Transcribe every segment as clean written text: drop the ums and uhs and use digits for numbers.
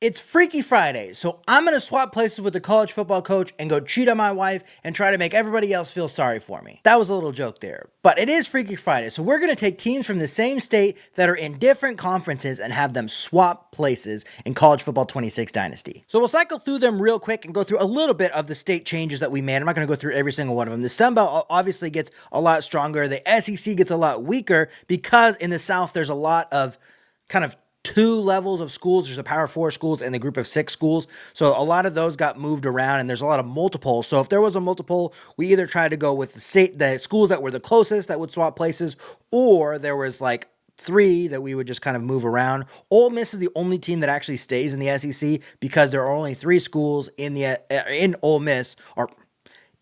It's Freaky Friday, so I'm going to swap places with the college football coach and go cheat on my wife and try to make everybody else feel sorry for me. That was a little joke there. But it is Freaky Friday, so we're going to take teams from the same state that are in different conferences and have them swap places in College Football 26 Dynasty. So we'll cycle through them real quick and go through a little bit of the state changes that we made. I'm not going to go through every single one of them. The Sun Belt obviously gets a lot stronger. The SEC gets a lot weaker because in the South there's a lot of kind of two levels of schools. There's the Power 4 schools and the group of 6 schools. So a lot of those got moved around and there's a lot of multiples. So if there was a multiple, we either tried to go with the schools that were the closest that would swap places, or there was like 3 that we would just kind of move around. Ole Miss is the only team that actually stays in the SEC because there are only 3 schools in Ole Miss, or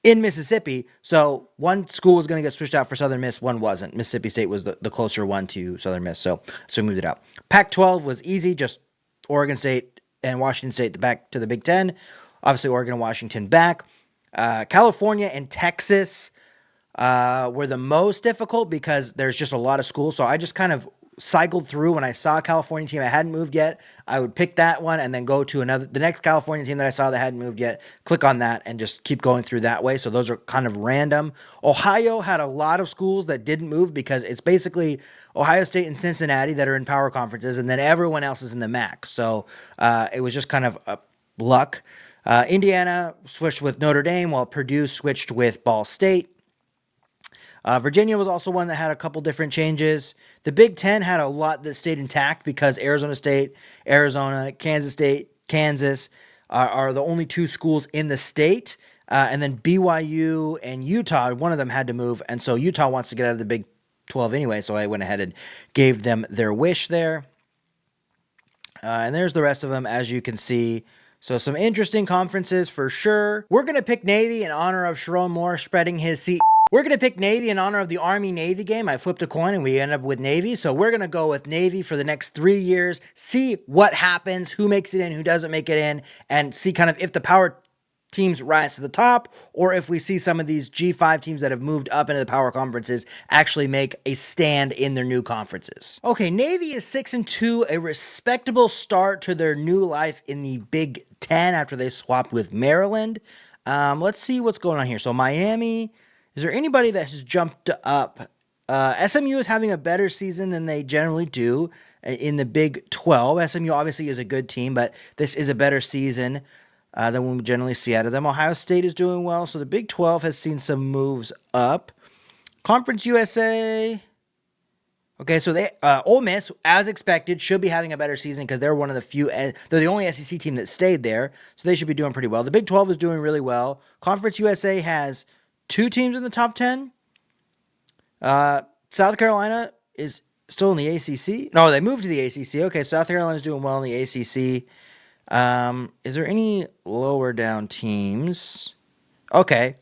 in Mississippi, so one school was going to get switched out for Southern Miss, one wasn't. Mississippi State was the closer one to Southern Miss, so we moved it out. Pac-12 was easy, just Oregon State and Washington State back to the Big Ten. Obviously, Oregon and Washington back. California and Texas were the most difficult because there's just a lot of schools, so I just kind of cycled through. When I saw a California team that hadn't moved yet, I would pick that one and then go to the next California team that I saw that hadn't moved yet, click on that and just keep going through that way. So those are kind of random. Ohio had a lot of schools that didn't move because it's basically Ohio State and Cincinnati that are in power conferences, and then everyone else is in the MAC. So it was just kind of luck. Indiana switched with Notre Dame, while Purdue switched with Ball State. Virginia was also one that had a couple different changes. The Big Ten had a lot that stayed intact because Arizona State, Arizona, Kansas State, Kansas are the only 2 schools in the state. And then BYU and Utah, one of them had to move. And so Utah wants to get out of the Big 12 anyway, so I went ahead and gave them their wish there. And there's the rest of them, as you can see. So some interesting conferences for sure. We're going to pick Navy in honor of Sharon Moore spreading his seat. We're going to pick Navy in honor of the Army-Navy game. I flipped a coin and we ended up with Navy. So we're going to go with Navy for the next 3 years, see what happens, who makes it in, who doesn't make it in, and see kind of if the power teams rise to the top, or if we see some of these G5 teams that have moved up into the power conferences actually make a stand in their new conferences. Okay, Navy is 6-2, a respectable start to their new life in the Big Ten after they swapped with Maryland. Let's see what's going on here. So Miami, is there anybody that has jumped up? SMU is having a better season than they generally do in the Big 12. SMU obviously is a good team, but this is a better season than we generally see out of them. Ohio State is doing well, so the Big 12 has seen some moves up. Conference USA. Okay, so Ole Miss, as expected, should be having a better season because they're one of the few. They're the only SEC team that stayed there, so they should be doing pretty well. The Big 12 is doing really well. Conference USA has 2 teams in the top 10. South Carolina is still in the ACC. No, they moved to the ACC. Okay, South Carolina's doing well in the ACC. Is there any lower down teams? Okay.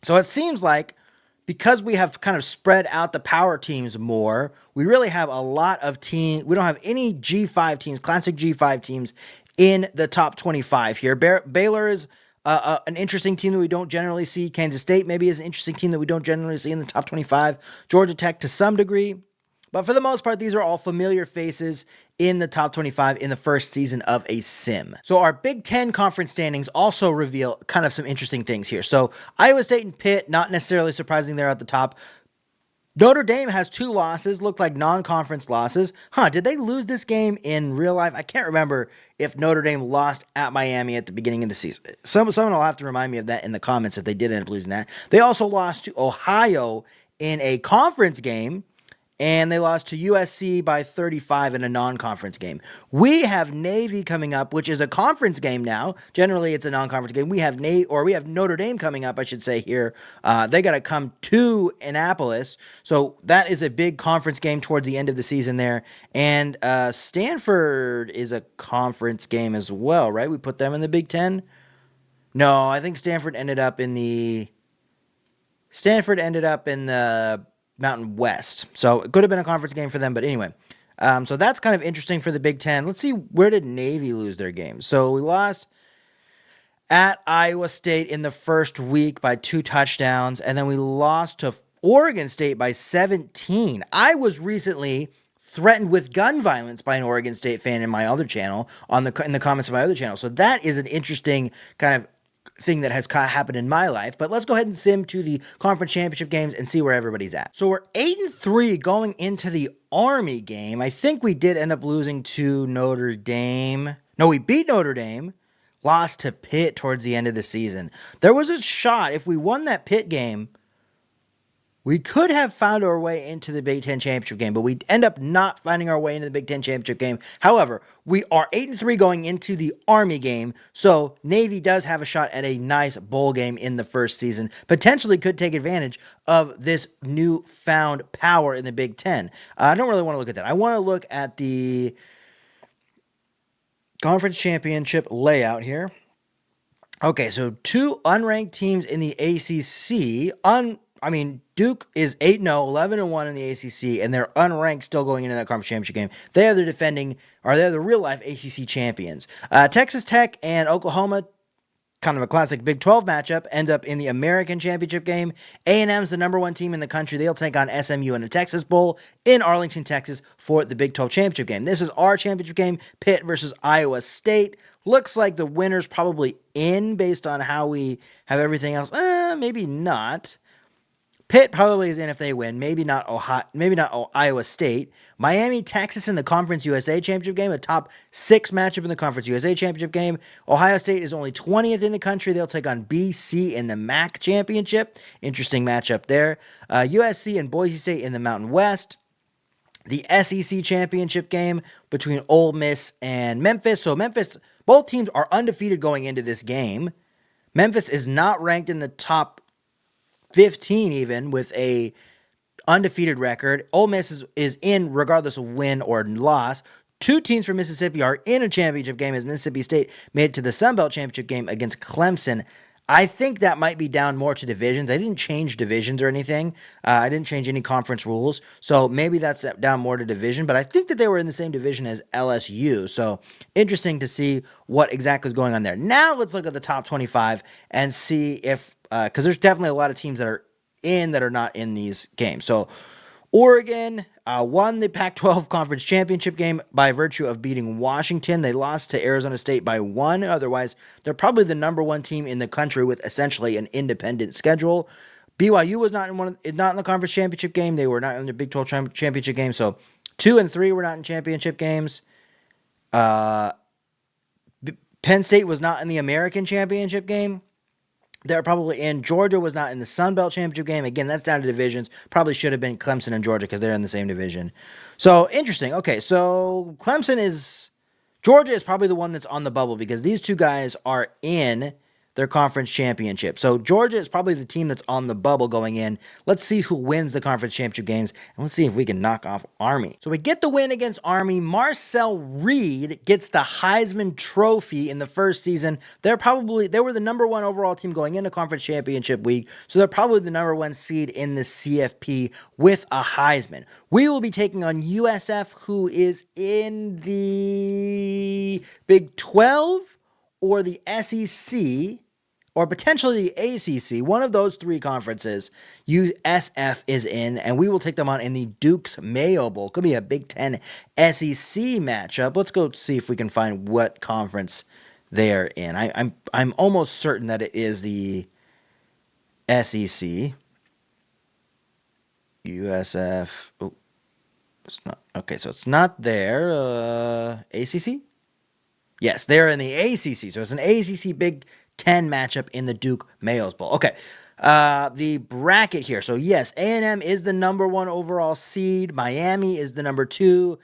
So it seems like because we have kind of spread out the power teams more, we really have a lot of teams. We don't have any G5 teams, classic G5 teams in the top 25 here. Baylor is an interesting team that we don't generally see. Kansas State maybe is an interesting team that we don't generally see in the top 25. Georgia Tech to some degree. But for the most part, these are all familiar faces in the top 25 in the first season of a sim. So our Big Ten conference standings also reveal kind of some interesting things here. So Iowa State and Pitt, not necessarily surprising, they're at the top. Notre Dame has 2 losses, look like non-conference losses. Did they lose this game in real life? I can't remember if Notre Dame lost at Miami at the beginning of the season. Someone will have to remind me of that in the comments if they did end up losing that. They also lost to Ohio in a conference game, and they lost to USC by 35 in a non-conference game. We have Navy coming up, which is a conference game now. Generally, it's a non-conference game. We have Notre Dame coming up, I should say here. They got to come to Annapolis, so that is a big conference game towards the end of the season there. And Stanford is a conference game as well, right? We put them in the Big Ten. No, I think Stanford ended up in the Mountain West. So it could have been a conference game for them, but anyway. So that's kind of interesting for the Big Ten. Let's see, where did Navy lose their game? So we lost at Iowa State in the first week by 2 touchdowns, and then we lost to Oregon State by 17. I was recently threatened with gun violence by an Oregon State fan in my other channel, in the comments of my other channel. So that is an interesting kind of thing that has happened in my life. But let's go ahead and sim to the conference championship games and see where everybody's at. So we're 8-3 going into the Army game. I think we did end up losing to Notre Dame. No, we beat Notre Dame, lost to Pitt towards the end of the season. There was a shot, if we won that Pitt game, we could have found our way into the Big Ten championship game, but we end up not finding our way into the Big Ten championship game. However, we are 8-3 going into the Army game, so Navy does have a shot at a nice bowl game in the first season. Potentially could take advantage of this newfound power in the Big Ten. I don't really want to look at that. I want to look at the conference championship layout here. Okay, so 2 unranked teams in the ACC. Duke is 8-0, 11-1 in the ACC, and they're unranked still going into that conference championship game. They're the real-life ACC champions. Texas Tech and Oklahoma, kind of a classic Big 12 matchup, end up in the American Championship game. A&M's the number 1 team in the country. They'll take on SMU in a Texas Bowl in Arlington, Texas for the Big 12 Championship game. This is our championship game, Pitt versus Iowa State. Looks like the winner's probably in based on how we have everything else. Maybe not. Pitt probably is in if they win. Maybe not Iowa State. Miami, Texas in the Conference USA Championship game, a top 6 matchup in the Conference USA Championship game. Ohio State is only 20th in the country. They'll take on BC in the MAC Championship. Interesting matchup there. USC and Boise State in the Mountain West. The SEC Championship game between Ole Miss and Memphis. So Memphis, both teams are undefeated going into this game. Memphis is not ranked in the top 15 even with a undefeated record. Ole Miss is in regardless of win or loss. 2 teams from Mississippi are in a championship game as Mississippi State made it to the Sun Belt Championship game against Clemson. I think that might be down more to divisions. I didn't change divisions or anything. I didn't change any conference rules. So maybe that's down more to division. But I think that they were in the same division as LSU. So interesting to see what exactly is going on there. Now let's look at the top 25 and see if because there's definitely a lot of teams that are not in these games. So Oregon won the Pac-12 Conference Championship game by virtue of beating Washington. They lost to Arizona State by 1. Otherwise, they're probably the number 1 team in the country with essentially an independent schedule. BYU was not in the conference championship game. They were not in the Big 12 championship game. So 2 and 3 were not in championship games. Penn State was not in the American Championship game. They're probably in. Georgia was not in the Sun Belt Championship game. Again, that's down to divisions. Probably should have been Clemson and Georgia because they're in the same division. So, interesting. Okay, so Georgia is probably the one that's on the bubble because these 2 guys are in their conference championship. So Georgia is probably the team that's on the bubble going in. Let's see who wins the conference championship games, and let's see if we can knock off Army. So we get the win against Army. Marcel Reed gets the Heisman Trophy in the first season. They were the number 1 overall team going into conference championship week, so they're probably the number 1 seed in the CFP with a Heisman. We will be taking on USF, who is in the Big 12 or the SEC, or potentially the ACC, one of those 3 conferences, USF is in, and we will take them on in the Duke's Mayo Bowl. Could be a Big Ten SEC matchup. Let's go see if we can find what conference they're in. I'm almost certain that it is the SEC. USF. Oh, it's not. Okay, so it's not there. ACC? Yes, they're in the ACC. So it's an ACC Big 10 matchup in the Duke Mayo Bowl. Okay, the bracket here. So yes, A&M is the number 1 overall seed. Miami is the number 2.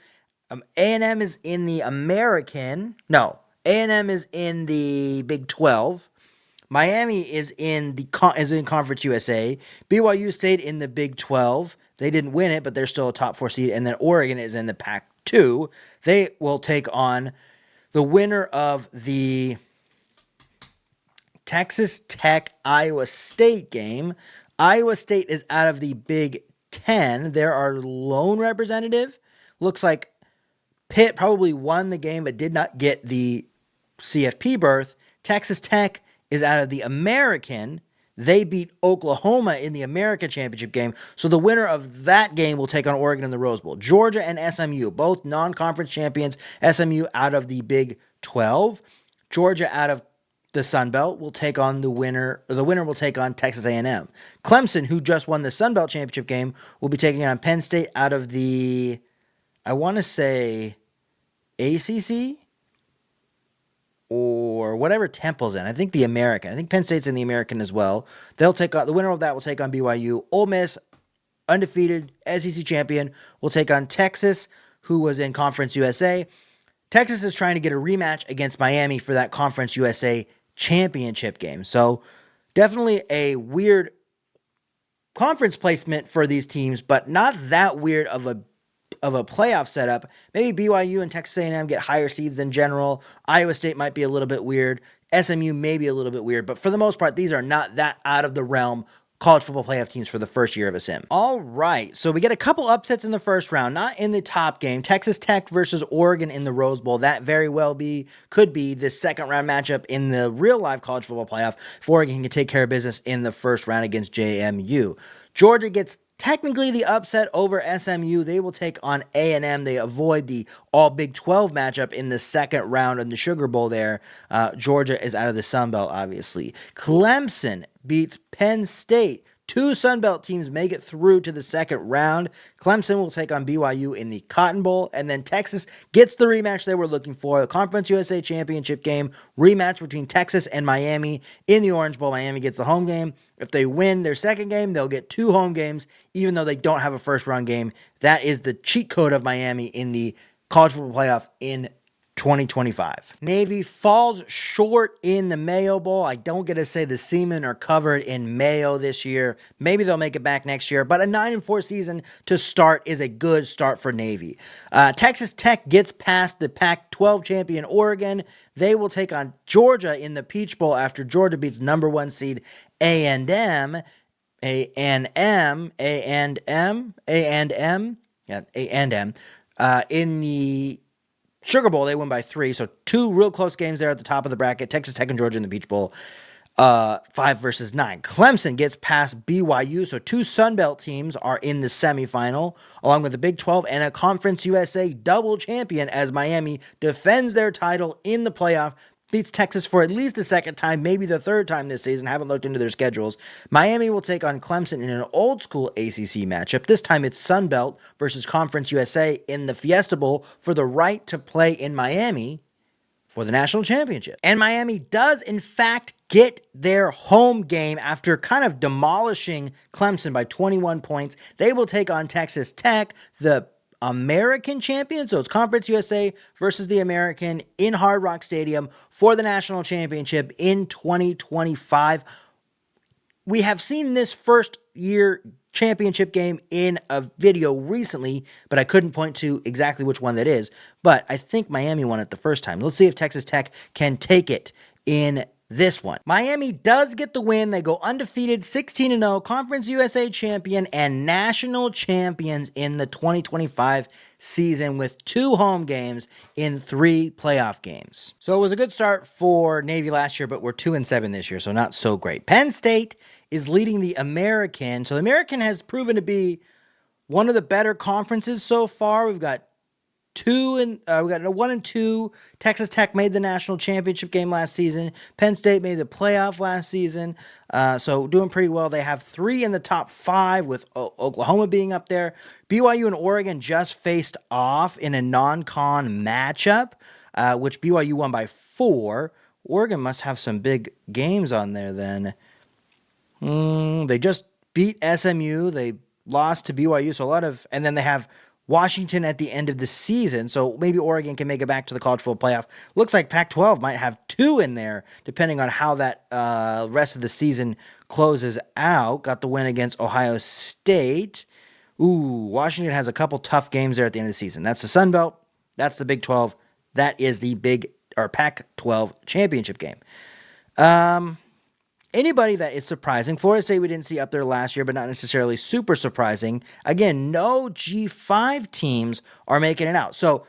A&M is in the American. No, A&M is in the Big 12. Miami is in Conference USA. BYU stayed in the Big 12. They didn't win it, but they're still a top 4 seed. And then Oregon is in the Pac-2. They will take on the winner of the Texas Tech Iowa State game. Iowa State is out of the Big 10. They're our lone representative. Looks like Pitt probably won the game but did not get the CFP berth. Texas Tech is out of the American. They beat Oklahoma in the American Championship game. So the winner of that game will take on Oregon in the Rose Bowl. Georgia and SMU, both non-conference champions. SMU out of the Big 12. Georgia out of the Sun Belt will take on the winner, or the winner will take on Texas A&M. Clemson, who just won the Sun Belt Championship game, will be taking on Penn State out of the, I want to say, ACC or whatever Temple's in. I think the American. I think Penn State's in the American as well. They'll take on, the winner of that will take on BYU. Ole Miss, undefeated SEC champion, will take on Texas, who was in Conference USA. Texas is trying to get a rematch against Miami for that Conference USA championship game. So definitely a weird conference placement for these teams, but not that weird of a playoff setup. Maybe BYU and Texas A&M get higher seeds in general. Iowa State might be a little bit weird. SMU may be a little bit weird, but for the most part, these are not that out of the realm college football playoff teams for the first year of a sim. All right, so we get a couple upsets in the first round, not in the top game. Texas Tech versus Oregon in the Rose Bowl. That very well could be the second round matchup in the real live college football playoff if Oregon can take care of business in the first round against JMU. Georgia gets technically the upset over SMU. They will take on A&M. They avoid the all Big 12 matchup in the second round in the Sugar Bowl there. Georgia is out of the Sun Belt, obviously. Clemson beats Penn State. Two Sun Belt teams make it through to the second round. Clemson will take on BYU in the Cotton Bowl, and then Texas gets the rematch they were looking for, the Conference USA Championship game, rematch between Texas and Miami in the Orange Bowl. Miami gets the home game. If they win their second game, they'll get two home games, even though they don't have a first-round game. That is the cheat code of Miami in the college football playoff in 2025. Navy falls short in the Mayo Bowl. I don't get to say the Seamen are covered in mayo this year. Maybe they'll make it back next year, but a 9-4 season to start is a good start for Navy. Texas Tech gets past the Pac-12 champion Oregon. They will take on Georgia in the Peach Bowl after Georgia beats number one seed A&M. In the Sugar Bowl, they win by 3, so two real close games there at the top of the bracket. Texas Tech and Georgia in the Peach Bowl, 5 versus 9. Clemson gets past BYU, so two Sun Belt teams are in the semifinal, along with the Big 12 and a Conference USA double champion as Miami defends their title in the playoff, beats Texas for at least the second time, maybe the third time this season. Haven't looked into their schedules. Miami will take on Clemson in an old school ACC matchup. This time it's Sun Belt versus Conference USA in the Fiesta Bowl for the right to play in Miami for the national championship. And Miami does, in fact, get their home game after kind of demolishing Clemson by 21 points. They will take on Texas Tech, the American champion, so it's Conference USA versus the American in Hard Rock Stadium for the national championship in 2025. We have seen this first year championship game in a video recently, but I couldn't point to exactly which one that is, but I think Miami won it the first time. Let's see if Texas Tech can take it in this one. Miami does get the win. They go undefeated, 16-0, Conference USA champion and national champions in the 2025 season with 2 home games in 3 playoff games. So it was a good start for Navy last year, but we're 2-7 this year, so not so great. Penn State is leading the American. So the American has proven to be one of the better conferences so far. We've got we got a 1-2. Texas Tech made the national championship game last season. Penn State made the playoff last season. So doing pretty well. They have 3 in the top 5 with Oklahoma being up there. BYU and Oregon just faced off in a non-con matchup, which BYU won by 4. Oregon must have some big games on there then. They just beat SMU. They lost to BYU. So and then they have Washington at the end of the season, so maybe Oregon can make it back to the college football playoff. Looks like Pac-12 might have 2 in there, depending on how that rest of the season closes out. Got the win against Ohio State. Washington has a couple tough games there at the end of the season. That's the Sun Belt. That's the Big 12. That is the Pac-12 championship game. Anybody that is surprising, Florida State we didn't see up there last year, but not necessarily super surprising. Again, no G5 teams are making it out. So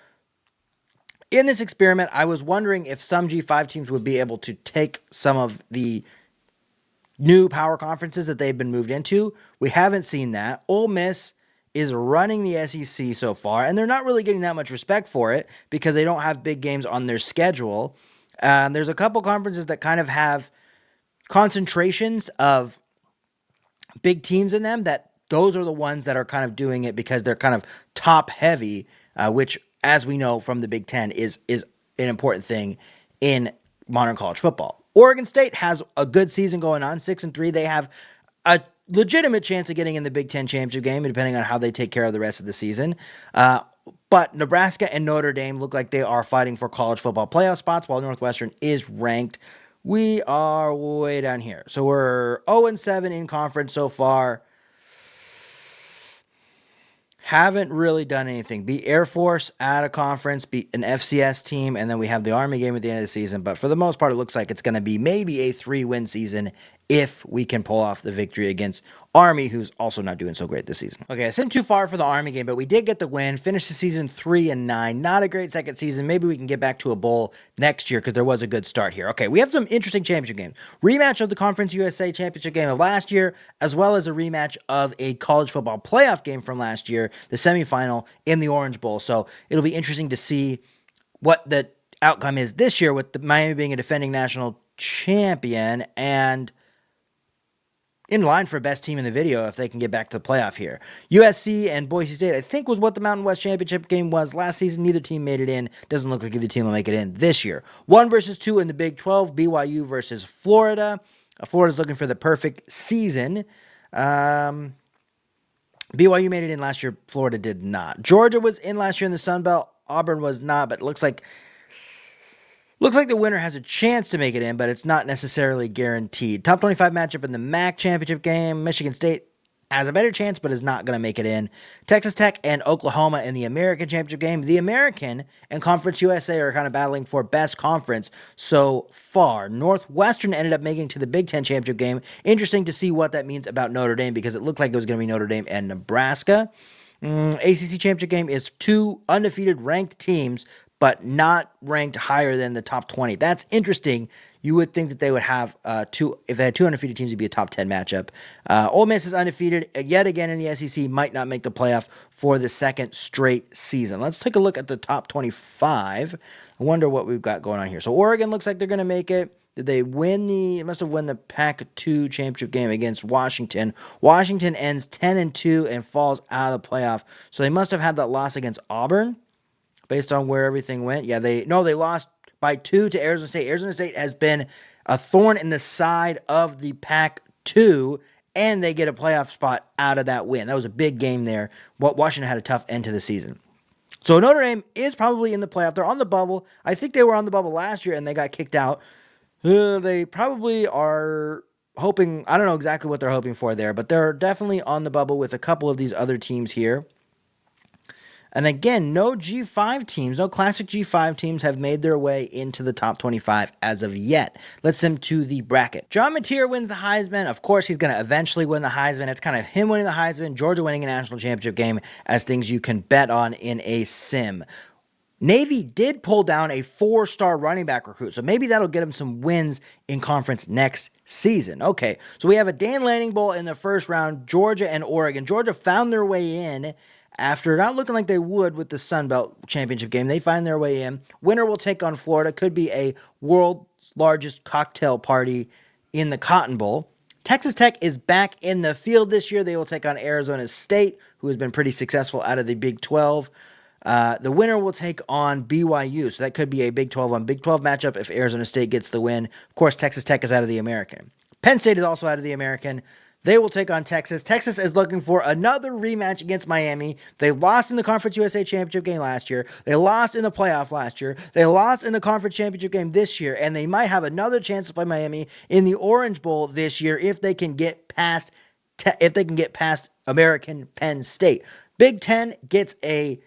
in this experiment, I was wondering if some G5 teams would be able to take some of the new power conferences that they've been moved into. We haven't seen that. Ole Miss is running the SEC so far, and they're not really getting that much respect for it because they don't have big games on their schedule. There's a couple conferences that kind of have concentrations of big teams in them, that those are the ones that are kind of doing it because they're kind of top heavy, which, as we know from the Big Ten, is an important thing in modern college football. Oregon State has a good season going on, 6-3. They have a legitimate chance of getting in the Big Ten championship game, depending on how they take care of the rest of the season. But Nebraska and Notre Dame look like they are fighting for college football playoff spots, while Northwestern is ranked. We are way down here. So we're 0-7 in conference so far. Haven't really done anything. Beat Air Force at a conference, beat an FCS team, and then we have the Army game at the end of the season. But for the most part, it looks like it's going to be maybe a 3-win season if we can pull off the victory against Army, who's also not doing so great this season. Okay, it's not too far for the Army game, but we did get the win. Finished the season 3-9. Not a great second season. Maybe we can get back to a bowl next year because there was a good start here. Okay, we have some interesting championship games. Rematch of the Conference USA championship game of last year, as well as a rematch of a college football playoff game from last year, the semifinal in the Orange Bowl. So it'll be interesting to see what the outcome is this year with the Miami being a defending national champion and in line for best team in the video if they can get back to the playoff here. USC and Boise State, I think, was what the Mountain West Championship game was last season. Neither team made it in. Doesn't look like either team will make it in this year. 1 versus 2 in the Big 12, BYU versus Florida. Florida's looking for the perfect season. BYU made it in last year. Florida did not. Georgia was in last year in the Sun Belt. Auburn was not, but it looks like the winner has a chance to make it in, but it's not necessarily guaranteed. Top 25 matchup in the MAC championship game. Michigan State has a better chance, but is not going to make it in. Texas Tech and Oklahoma in the American championship game. The American and Conference USA are kind of battling for best conference so far. Northwestern ended up making it to the Big Ten championship game. Interesting to see what that means about Notre Dame because it looked like it was going to be Notre Dame and Nebraska. ACC championship game is 2 undefeated ranked teams, but not ranked higher than the top 20. That's interesting. You would think that they would have if they had 2 undefeated teams, it'd be a top 10 matchup. Ole Miss is undefeated yet again in the SEC, might not make the playoff for the second straight season. Let's take a look at the top 25. I wonder what we've got going on here. So Oregon looks like they're going to make it. Did they win must have won the Pac-2 championship game against Washington. Washington ends 10-2 and falls out of the playoff. So they must have had that loss against Auburn based on where everything went. Yeah, they lost by 2 to Arizona State. Arizona State has been a thorn in the side of the Pac-2, and they get a playoff spot out of that win. That was a big game there. Washington had a tough end to the season. So Notre Dame is probably in the playoff. They're on the bubble. I think they were on the bubble last year, and they got kicked out. They probably are hoping, I don't know exactly what they're hoping for there, but they're definitely on the bubble with a couple of these other teams here. And again, no G5 teams, no classic G5 teams have made their way into the top 25 as of yet. Let's send to the bracket. John Mateer wins the Heisman. Of course, he's going to eventually win the Heisman. It's kind of him winning the Heisman, Georgia winning a national championship game as things you can bet on in a sim. Navy did pull down a 4-star running back recruit, so maybe that'll get him some wins in conference next season. Okay, so we have a Dan Lanning Bowl in the first round, Georgia and Oregon. Georgia found their way in after not looking like they would with the Sun Belt Championship game. They find their way in. Winner will take on Florida. Could be a world's largest cocktail party in the Cotton Bowl. Texas Tech is back in the field this year. They will take on Arizona State, who has been pretty successful out of the Big 12. The winner will take on BYU, so that could be a Big 12 on Big 12 matchup if Arizona State gets the win. Of course, Texas Tech is out of the American. Penn State is also out of the American. They will take on Texas. Texas is looking for another rematch against Miami. They lost in the Conference USA Championship game last year. They lost in the playoff last year. They lost in the Conference Championship game this year, and they might have another chance to play Miami in the Orange Bowl this year if they can get past American Penn State. Big Ten gets a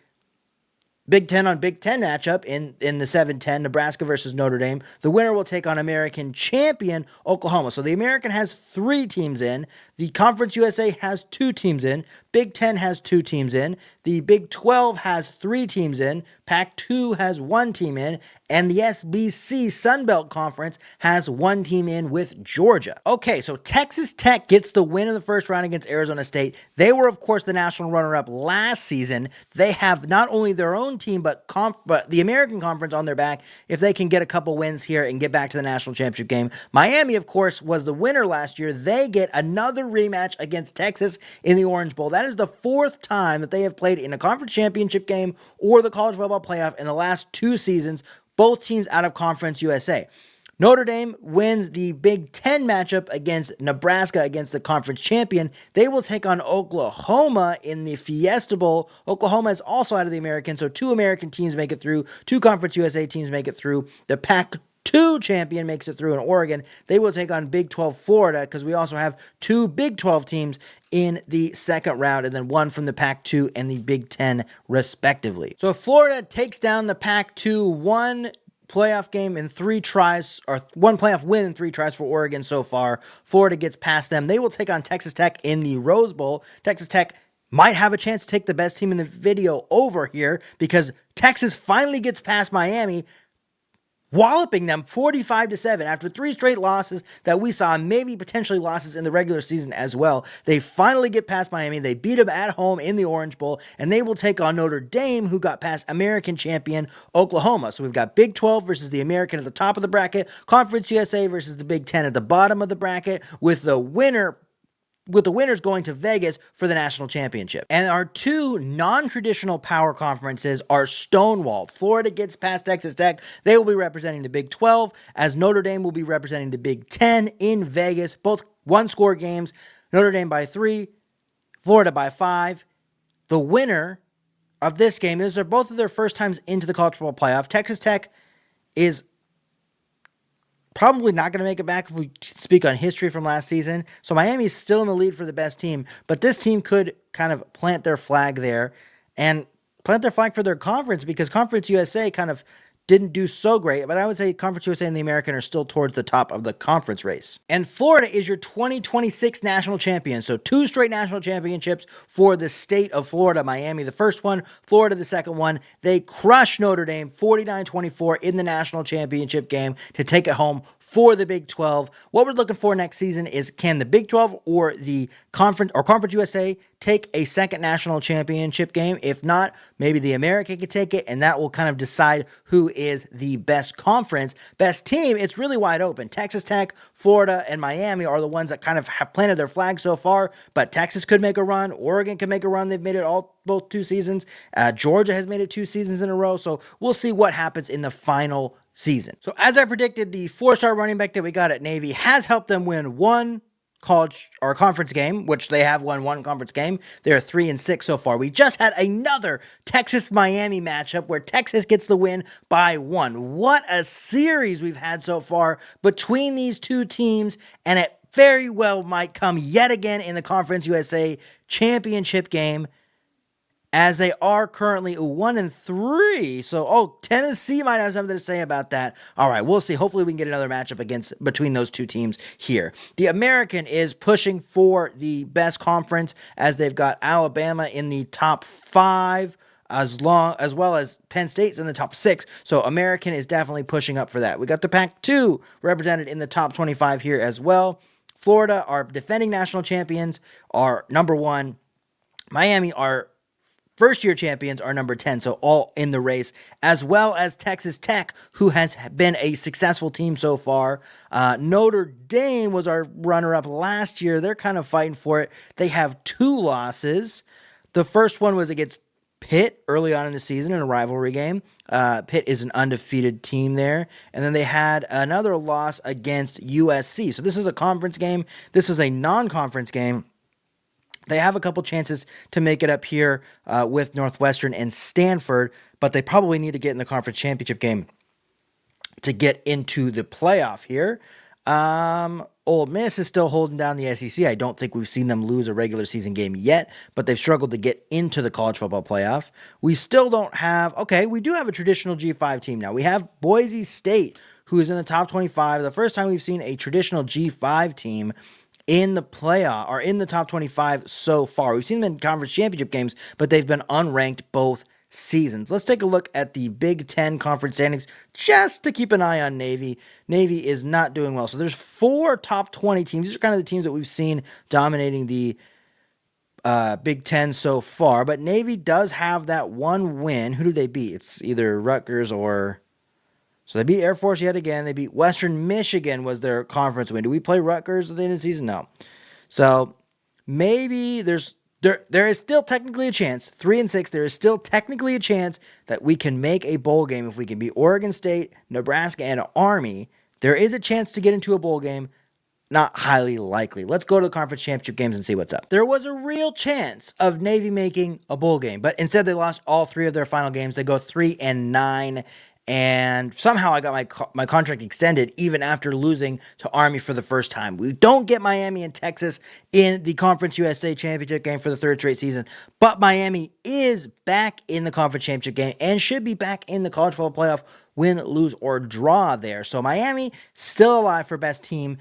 Big Ten on Big Ten matchup in the 7-10, Nebraska versus Notre Dame. The winner will take on American champion Oklahoma. So the American has 3 teams in. The Conference USA has 2 teams in. Big Ten has 2 teams in. The Big 12 has 3 teams in, Pac-2 has 1 team in, and the SBC Sunbelt Conference has 1 team in with Georgia. Okay, so Texas Tech gets the win in the first round against Arizona State. They were, of course, the national runner-up last season. They have not only their own team, but the American Conference on their back if they can get a couple wins here and get back to the national championship game. Miami, of course, was the winner last year. They get another rematch against Texas in the Orange Bowl. That is the 4th time that they have played in a conference championship game or the college football playoff in the last 2 seasons, both teams out of Conference USA. Notre Dame wins the Big Ten matchup against Nebraska against the conference champion. They will take on Oklahoma in the Fiesta Bowl. Oklahoma is also out of the American, so 2 American teams make it through. 2 Conference USA teams make it through. The Pac-2 champion makes it through in Oregon. They will take on Big 12 Florida because we also have 2 Big 12 teams in the second round, and then 1 from the Pac-2 and the Big 10 respectively. So if Florida takes down the Pac-2, 1 playoff game in 3 tries, or 1 playoff win in 3 tries for Oregon so far. Florida gets past them. They will take on Texas Tech in the Rose Bowl. Texas Tech might have a chance to take the best team in the video over here because Texas finally gets past Miami, walloping them 45-7 after 3 straight losses that we saw, maybe potentially losses in the regular season as well. They finally get past Miami. They beat them at home in the Orange Bowl, and they will take on Notre Dame, who got past American champion Oklahoma. So we've got Big 12 versus the American at the top of the bracket, Conference USA versus the Big 10 at the bottom of the bracket, with the winners going to Vegas for the national championship. And our 2 non-traditional power conferences are stonewalled. Florida gets past Texas Tech. They will be representing the Big 12, as Notre Dame will be representing the Big 10 in Vegas. Both 1-score games. Notre Dame by 3, Florida by 5. The winner of this game is both of their first times into the college football playoff. Texas Tech is probably not going to make it back if we speak on history from last season. So Miami is still in the lead for the best team, but this team could kind of plant their flag there and plant their flag for their conference because Conference USA kind of didn't do so great, but I would say Conference USA and the American are still towards the top of the conference race. And Florida is your 2026 national champion. So 2 straight national championships for the state of Florida. Miami the first one, Florida the second one. They crush Notre Dame 49-24 in the national championship game to take it home for the Big 12. What we're looking for next season is, can the Big 12 or the Conference USA take a second national championship game? If not, maybe the American could take it, and that will kind of decide who is the best conference. Best team, it's really wide open. Texas Tech, Florida, and Miami are the ones that kind of have planted their flag so far, but Texas could make a run. Oregon could make a run. They've made it both 2 seasons. Georgia has made it 2 seasons in a row, so we'll see what happens in the final season. So as I predicted, the 4-star running back that we got at Navy has helped them win 1 college or conference game, which they have won 1 conference game. They're 3-6 so far. We just had another Texas-Miami matchup where Texas gets the win by 1. What a series we've had so far between these 2 teams, and it very well might come yet again in the Conference USA championship game, as they are currently 1-3. So, Tennessee might have something to say about that. All right, we'll see. Hopefully we can get another matchup between those 2 teams here. The American is pushing for the best conference, as they've got Alabama in the top 5, as well as Penn State's in the top 6. So American is definitely pushing up for that. We got the Pac-2 represented in the top 25 here as well. Florida, our defending national champions, are number 1. Miami, our first-year champions, are number 10, so all in the race, as well as Texas Tech, who has been a successful team so far. Notre Dame was our runner-up last year. They're kind of fighting for it. They have 2 losses. The first one was against Pitt early on in the season in a rivalry game. Pitt is an undefeated team there. And then they had another loss against USC. So this is a conference game. This is a non-conference game. They have a couple chances to make it up here with Northwestern and Stanford, but they probably need to get in the conference championship game to get into the playoff here. Ole Miss is still holding down the SEC. I don't think we've seen them lose a regular season game yet, but they've struggled to get into the college football playoff. We still don't have, we do have a traditional G5 team now. We have Boise State, who is in the top 25. The first time we've seen a traditional G5 team in the playoff or in the top 25 so far. We've seen them in conference championship games, but they've been unranked both seasons. Let's take a look at the Big Ten conference standings just to keep an eye on Navy. Navy is not doing well. So there's 4 top 20 teams. These are kind of the teams that we've seen dominating the Big Ten so far, but Navy does have that one win. Who do they beat? It's either Rutgers or... So they beat Air Force yet again. They beat Western Michigan was their conference win. Do we play Rutgers at the end of the season? No. So maybe there is still technically a chance, 3-6, there is still technically a chance that we can make a bowl game if we can beat Oregon State, Nebraska, and Army. There is a chance to get into a bowl game. Not highly likely. Let's go to the conference championship games and see what's up. There was a real chance of Navy making a bowl game, but instead they lost all 3 of their final games. They go 3-9, and somehow I got my contract extended even after losing to Army for the first time. We don't get Miami and Texas in the Conference USA championship game for the 3rd straight season, but Miami is back in the conference championship game and should be back in the college football playoff, win, lose, or draw there. So Miami still alive for best team.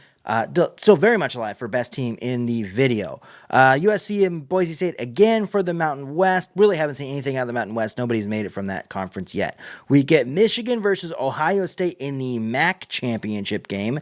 Still very much alive for best team in the video. USC and Boise State again for the Mountain West. Really haven't seen anything out of the Mountain West. Nobody's made it from that conference yet. We get Michigan versus Ohio State in the MAC championship game.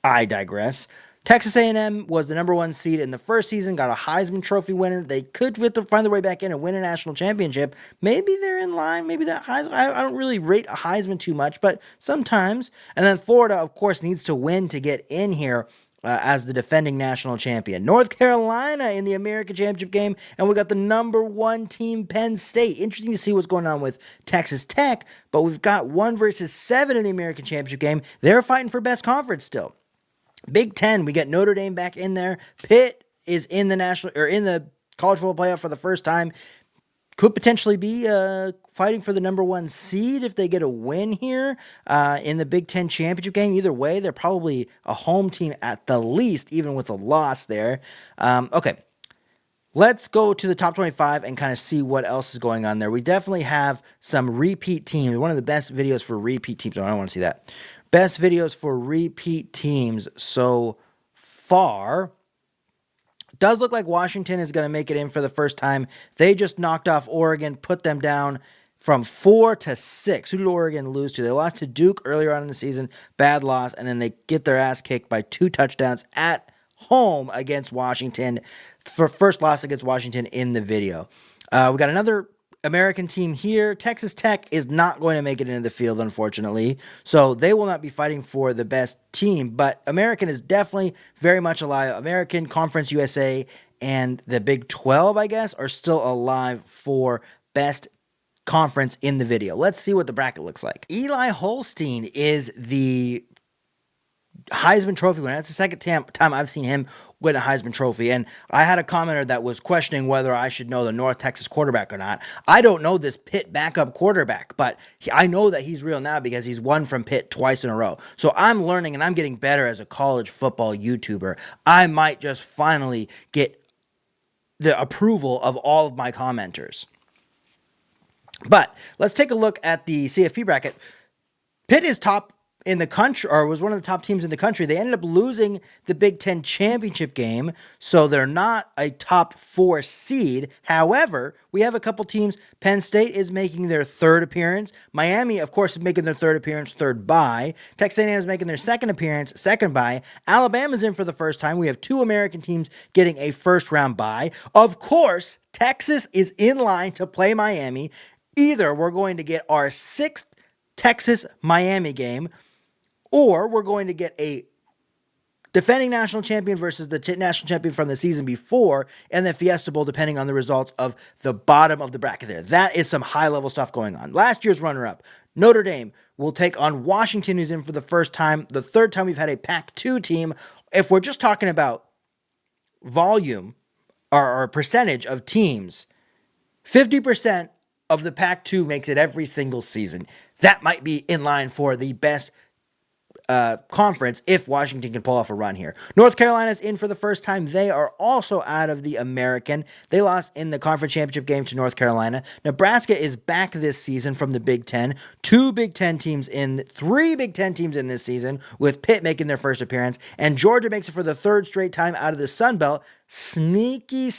I digress. Texas A&M was the number 1 seed in the first season, got a Heisman Trophy winner. They could find their way back in and win a national championship. Maybe they're in line. Maybe that Heisman. I don't really rate a Heisman too much, but sometimes. And then Florida, of course, needs to win to get in here as the defending national champion. North Carolina in the American Championship game, and we got the number 1 team, Penn State. Interesting to see what's going on with Texas Tech, but we've got 1 versus 7 in the American Championship game. They're fighting for best conference still. Big Ten, we get Notre Dame back in there. Pitt is in the college football playoff for the first time. Could potentially be fighting for the number 1 seed if they get a win here in the Big Ten championship game. Either way, they're probably a home team at the least, even with a loss there. Okay, let's go to the top 25 and kind of see what else is going on there. We definitely have some repeat teams. One of the best videos for repeat teams. Oh, I don't want to see that. Best videos for repeat teams so far. Does look like Washington is going to make it in for the first time. They just knocked off Oregon, put them down from 4-6. Who did Oregon lose to? They lost to Duke earlier on in the season. Bad loss. And then they get their ass kicked by 2 touchdowns at home against Washington. For first loss against Washington in the video. We got another American team here. Texas Tech is not going to make it into the field, unfortunately. So they will not be fighting for the best team. But American is definitely very much alive. American, Conference USA, and the Big 12, I guess, are still alive for best conference in the video. Let's see what the bracket looks like. Eli Holstein is the Heisman Trophy winner. That's the second time I've seen him win a Heisman Trophy. And I had a commenter that was questioning whether I should know the North Texas quarterback or not. I don't know this Pitt backup quarterback, but I know that he's real now because he's won from Pitt twice in a row. So I'm learning and I'm getting better as a college football YouTuber. I might just finally get the approval of all of my commenters. But let's take a look at the CFP bracket. Pitt is top in the country, or was one of the top teams in the country. They ended up losing the Big Ten championship game, so they're not a top 4 seed. However, we have a couple teams. Penn State is making their 3rd appearance. Miami, of course, is making their 3rd appearance, 3rd bye. Texas A&M is making their 2nd appearance, 2nd bye. Alabama's in for the first time. We have 2 American teams getting a first-round bye. Of course, Texas is in line to play Miami. Either we're going to get our 6th Texas-Miami game, or we're going to get a defending national champion versus the national champion from the season before and the Fiesta Bowl, depending on the results of the bottom of the bracket there. That is some high-level stuff going on. Last year's runner-up, Notre Dame, will take on Washington, who's in for the first time. The 3rd time we've had a Pac-2 team. If we're just talking about volume or percentage of teams, 50% of the Pac-2 makes it every single season. That might be in line for the best conference if Washington can pull off a run here. North Carolina's in for the first time. They are also out of the American. They lost in the conference championship game to North Carolina. Nebraska is back this season from the Big Ten. 3 Big Ten teams in this season, with Pitt making their first appearance, and Georgia makes it for the third straight time out of the Sun Belt. Sneaky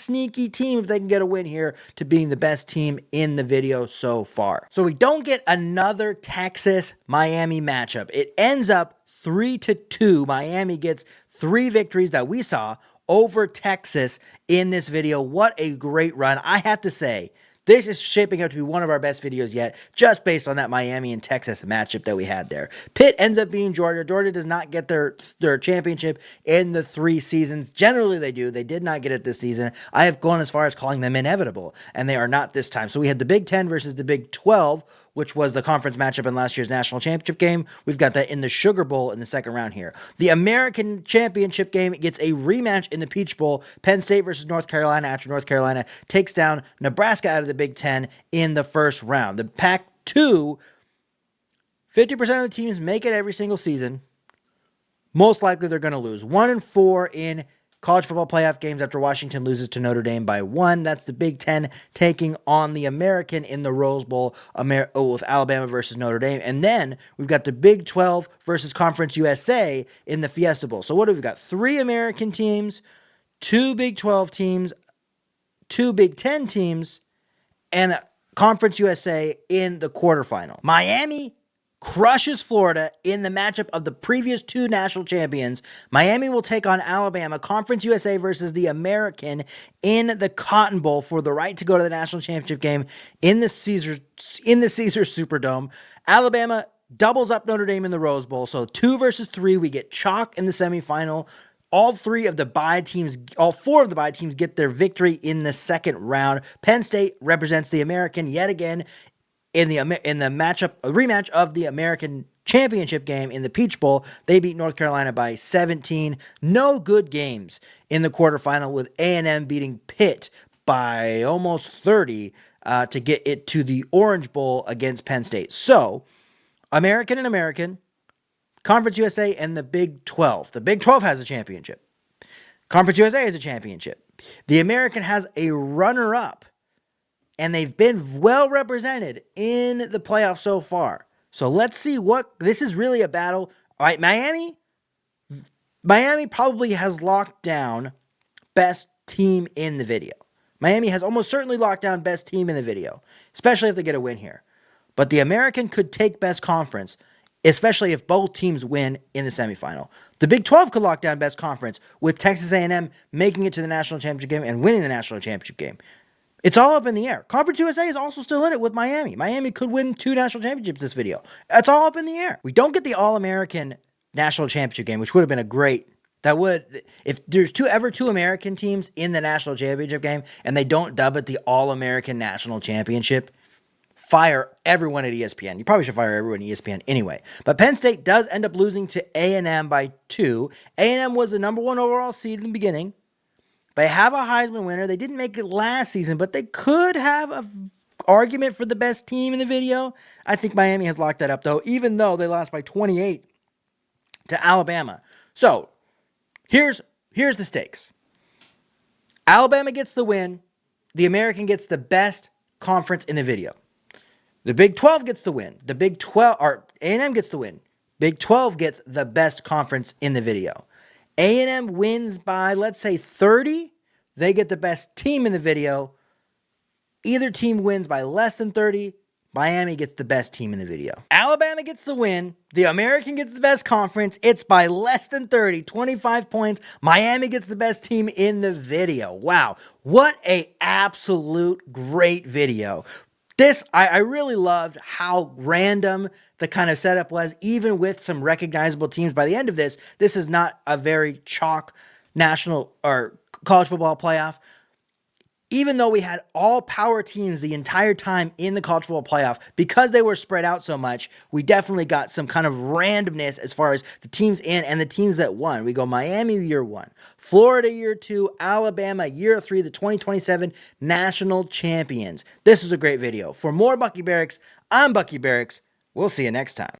team if they can get a win here to being the best team in the video so far. So we don't get another Texas-Miami matchup. It ends up 3-2. Miami gets 3 victories that we saw over Texas in this video. What a great run. I have to say, this is shaping up to be one of our best videos yet, just based on that Miami and Texas matchup that we had there. Pitt ends up being Georgia. Georgia does not get their championship in the 3 seasons. Generally, they do. They did not get it this season. I have gone as far as calling them inevitable, and they are not this time. So we had the Big Ten versus the Big 12, which was the conference matchup in last year's national championship game. We've got that in the Sugar Bowl in the second round here. The American championship game gets a rematch in the Peach Bowl. Penn State versus North Carolina after North Carolina takes down Nebraska out of the Big Ten in the first round. The Pac-2, 50% of the teams make it every single season. Most likely they're going to lose. 1-4 in college football playoff games after Washington loses to Notre Dame by 1. That's the Big Ten taking on the American in the Rose Bowl with Alabama versus Notre Dame. And then we've got the Big 12 versus Conference USA in the Fiesta Bowl. So what have we got? 3 American teams, 2 Big 12 teams, 2 Big 10 teams, and Conference USA in the quarterfinal. Miami crushes Florida in the matchup of the previous 2 national champions. Miami will take on Alabama, Conference USA versus the American in the Cotton Bowl for the right to go to the national championship game in the Caesars Superdome. Alabama doubles up Notre Dame in the Rose Bowl. So 2 versus 3, we get chalk in the semifinal. All 4 of the bye teams get their victory in the second round. Penn State represents the American yet again in the rematch of the American championship game in the Peach Bowl. They beat North Carolina by 17. No good games in the quarterfinal, with A&M beating Pitt by almost 30 to get it to the Orange Bowl against Penn State. So, American and American, Conference USA, and the Big 12. The Big 12 has a championship. Conference USA has a championship. The American has a runner-up, and they've been well represented in the playoffs so far. So let's see this is really a battle. All right, Miami probably has locked down best team in the video. Miami has almost certainly locked down best team in the video, especially if they get a win here. But the American could take best conference, especially if both teams win in the semifinal. The Big 12 could lock down best conference, with Texas A&M making it to the national championship game and winning the national championship game. It's all up in the air. Conference USA is also still in it with Miami. Miami could win 2 national championships this video. It's all up in the air. We don't get the All-American national championship game, which would have been if there's 2 American teams in the national championship game and they don't dub it the All-American National Championship, fire everyone at ESPN. You probably should fire everyone at ESPN anyway. But Penn State does end up losing to A&M by 2. A&M was the number 1 overall seed in the beginning. They have a Heisman winner. They didn't make it last season, but they could have an argument for the best team in the video. I think Miami has locked that up, though, even though they lost by 28 to Alabama. So, here's the stakes. Alabama gets the win. The American gets the best conference in the video. The Big 12 gets the win. A&M gets the win. Big 12 gets the best conference in the video. A&M wins by, let's say, 30. They get the best team in the video. Either team wins by less than 30. Miami gets the best team in the video. Alabama gets the win. The American gets the best conference. It's by less than 30, 25 points. Miami gets the best team in the video. Wow. What a absolute great video. I really loved how random the kind of setup was, even with some recognizable teams. By the end of this is not a very chalk national or college football playoff. Even though we had all power teams the entire time in the college football playoff, because they were spread out so much, we definitely got some kind of randomness as far as the teams in and the teams that won. We go Miami year 1, Florida year 2, Alabama year 3, the 2027 national champions. This is a great video. For more Bucky Barracks, I'm Bucky Barracks. We'll see you next time.